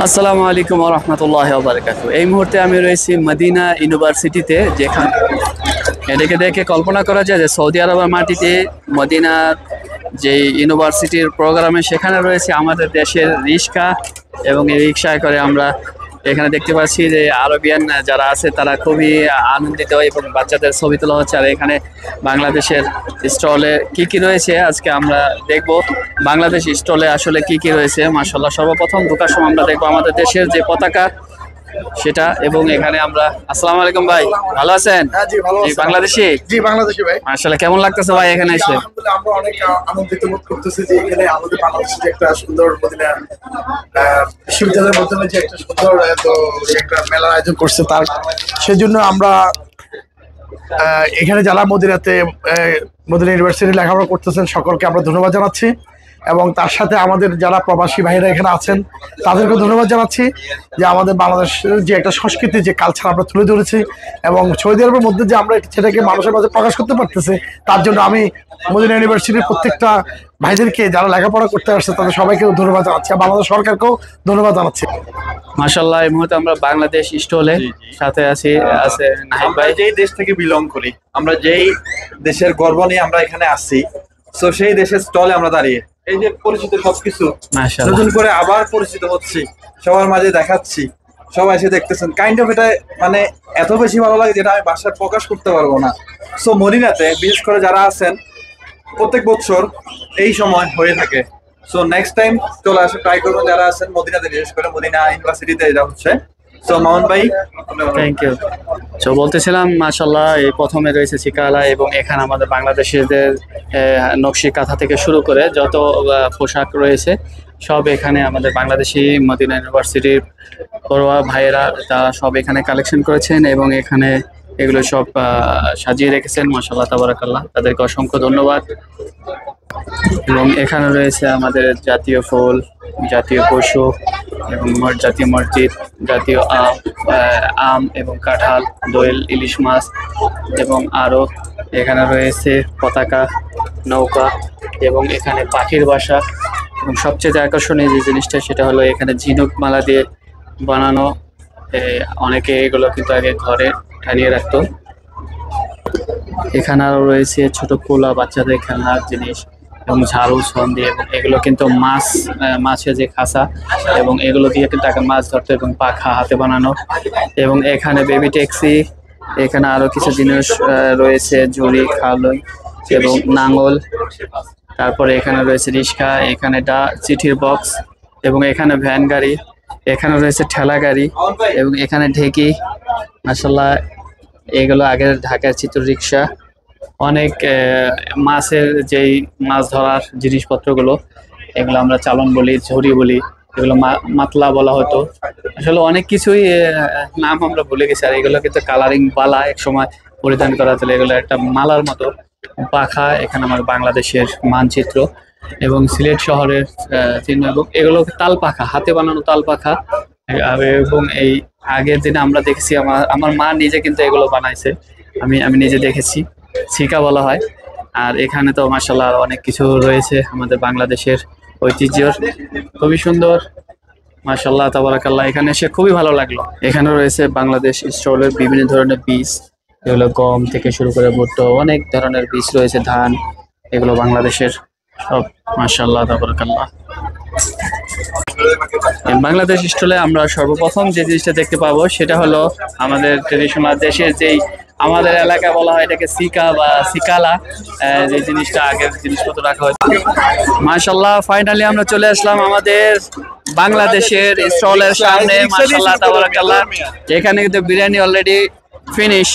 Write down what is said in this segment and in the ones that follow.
আসসালামু আলাইকুম ওয়া রাহমাতুল্লাহি ওয়া বারাকাতুহু। এই মুহূর্তে আমি রয়েছি মদিনা ইউনিভার্সিটিতে, যেখানে এটাকে দেখে কল্পনা করা যায় যে সৌদি আরবের মাটিতে মদিনার যে ইউনিভার্সিটির প্রোগ্রামে সেখানে রয়েছে আমাদের দেশের রিক্সা, এবং এই রিক্সায় করে আমরা এখানে দেখতে পাচ্ছি যে আরবিয়ান যারা আছে তারা খুবই আনন্দিত এবং বাচ্চাদের ছবি তোলা হচ্ছে। আর এখানে বাংলাদেশের স্টলে কি কি রয়েছে আজকে আমরা দেখব। বাংলাদেশ স্টলে আসলে কি কি রয়েছে মাশাআল্লাহ। সর্বপ্রথম ঢোকার সময় আমরা দেখবো আমাদের দেশের যে পতাকা সেটা, এবং এখানে আমরা আসসালামু আলাইকুম ভাই, ভালো আছেন? জি ভালো আছি। বাংলাদেশি? জি বাংলাদেশি ভাই। মাশাআল্লাহ, কেমন লাগতেছে ভাই এখানে এসে? আলহামদুলিল্লাহ আমরা অনেক আনন্দিত বোধ করতেছি যে এখানে আমাদের বাংলাদেশে যে একটা সুন্দর মদিনা বিশ্ববিদ্যালয়ের মাধ্যমে যে একটা সুন্দর একটা মেলার আয়োজন করছে, তার সেজন্য আমরা এখানে যারা মদিনাতে মদিনা ইউনিভার্সিটি লেখাপড়া করতেছেন সকলকে আমরা ধন্যবাদ জানাচ্ছি, এবং তার সাথে আমাদের যারা প্রবাসী ভাইরা এখানে আছেন তাদেরকে ধন্যবাদ জানাচ্ছি যে আমাদের বাংলাদেশের যে একটা সংস্কৃতি, যে কালচার আমরা তুলে ধরেছি, এবং সৌদি আরবের মধ্যে যে আমরা সেটাকে মানুষের মাঝে প্রকাশ করতে পারতেছি, তার জন্য আমি মদিনা ইউনিভার্সিটির প্রত্যেকটা ভাইদেরকে যারা লেখাপড়া করতে আসছে তাদের সবাইকে ধন্যবাদ জানাচ্ছি, আর বাংলাদেশ সরকারকেও ধন্যবাদ জানাচ্ছি। মাশাআল্লাহ, এই মুহূর্তে আমরা বাংলাদেশ স্টলে সাথে আছে নাহিদ ভাই। যেই দেশ থেকে বিলং করি, আমরা যেই দেশের গর্ব নিয়ে আমরা এখানে আসছি, তো সেই দেশের স্টলে আমরা দাঁড়িয়ে এই যে পরিচিত সবকিছু মাশাআল্লাহ, নতুন করে আবার পরিচিত হচ্ছি, সবার মাঝে দেখাচ্ছি, সবাই এসে দেখতেছেন। কাইন্ড অফ এটা মানে এত বেশি ভালো লাগে যেটা আমি বাসায় প্রকাশ করতে পারবো না। সো মদিনাতে বিশেষ করে যারা আছেন প্রত্যেক বছর এই সময় হয়ে থাকে। সো নেক্সট টাইম চলে আসে ট্রাই করবেন যারা আছেন মদিনাতে, বিশেষ করে মদিনা ইউনিভার্সিটিতে এটা হচ্ছে। সো মামুন ভাই, থ্যাংক ইউ। তো বলতেছিলাম মাশাআল্লাহ, এই প্রথমে রয়েছে চিকালা, এবং এখানে আমাদের বাংলাদেশিদের নকশি কাঁথা থেকে শুরু করে যত পোশাক রয়েছে সব এখানে আমাদের বাংলাদেশি মদিনা ইউনিভার্সিটির পড়ুয়া ভাইয়েরা তারা সব এখানে কালেকশন করেছেন, এবং এখানে এগুলো সব সাজিয়ে রেখেছেন। মাশাআল্লাহ তাবারাকাল্লাহ, তাদেরকে অসংখ্য ধন্যবাদ। এবং এখানে রয়েছে আমাদের জাতীয় ফুল, জাতীয় পশু, এবং জাতীয় মসজিদ, জাতীয় আম এবং কাঁঠাল, দোয়েল, ইলিশ মাছ, এবং আরও এখানে রয়েছে পতাকা, নৌকা, এবং এখানে পাখির বাসা, এবং সবচেয়ে আকর্ষণীয় যে জিনিসটা সেটা হলো এখানে ঝিনুক মালা দিয়ে বানানো। অনেকে এগুলো কিন্তু আগে ঘরে টানিয়ে রাখতো। এখানে আরও রয়েছে ছোট কোলা, বাচ্চাদের খেলনার জিনিস, এবং ঝাড়ু, ছন্দি, এবং এগুলো কিন্তু মাছের যে খাঁচা, এবং এগুলো দিয়ে কিন্তু আগে মাছ ধরতো, এবং পাখা হাতে বানানো। এবং এখানে বেবি ট্যাক্সি, এখানে আরো কিছু জিনিস রয়েছে, ঝুড়ি, খালই, এবং নাঙল। তারপরে এখানে রয়েছে রিক্সা, এখানে চিঠির বক্স, এবং এখানে ভ্যান গাড়ি, এখানে রয়েছে ঠেলা গাড়ি, এবং এখানে ঢেকি। মাশাআল্লাহ, এগুলো আগের ঢাকার চিত্র রিক্সা। অনেক মাছের যেই মাছ ধরার জিনিসপত্রগুলো, এগুলো আমরা চালন বলি, ঝুড়ি বলি, এগুলো মাতলা বলা হতো। আসলে অনেক কিছুই নাম আমরা ভুলে গেছি। আর এগুলো কিন্তু কালারিং বালা এক সময় পরিধান করা হতো, এগুলো একটা মালার মতো। পাখা, এখানে আমার বাংলাদেশের মানচিত্র এবং সিলেট শহরের চিহ্ন, এবং এগুলো তাল পাখা, হাতে বানানো তাল পাখা। এবং এই আগের দিনে আমরা দেখেছি, আমার মা নিজে কিন্তু এগুলো বানাইছে, আমি নিজে দেখেছি, ছিকা বলা হয়। আর এখানে তো মাশাআল্লাহ আরো অনেক কিছু রয়েছে আমাদের বাংলাদেশের ঐতিহ্যর, খুবই সুন্দর। মাশাআল্লাহ তাবারাকাল্লাহ, এখানে এসে খুবই ভালো লাগলো। এখানে রয়েছে বাংলাদেশ স্টলের বিভিন্ন ধরনের বীজ, এগুলো গম থেকে শুরু করে ভুট্টা, অনেক ধরনের বীজ রয়েছে, ধান, এগুলো বাংলাদেশের সব। মাশাআল্লাহ তাবারাকাল্লাহ। বাংলাদেশ স্টলে আমরা সর্বপ্রথম যে জিনিসটা দেখতে পাবো সেটা হলো আমাদের ট্রেডিশনাল দেশের যেই, আমাদের এলাকায় বলা হয় এটাকে সিকা বা সিকালা, যে জিনিসটা আগের জিনিসপত্র রাখা হয়। মাশাআল্লাহ, ফাইনালি আমরা চলে আসলাম আমাদের বাংলাদেশের স্টলের সামনে। মাশাআল্লাহ তাবারাকাল্লাহ, এখানে কিন্তু বিরিয়ানি অলরেডি ফিনিশ,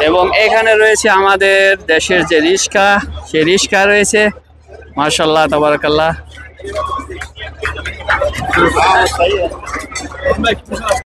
এবং এখানে রয়েছে আমাদের দেশের যে রিক্সা, সেই রিক্সা রয়েছে। মাশাআল্লাহ তাবারাকাল্লাহ।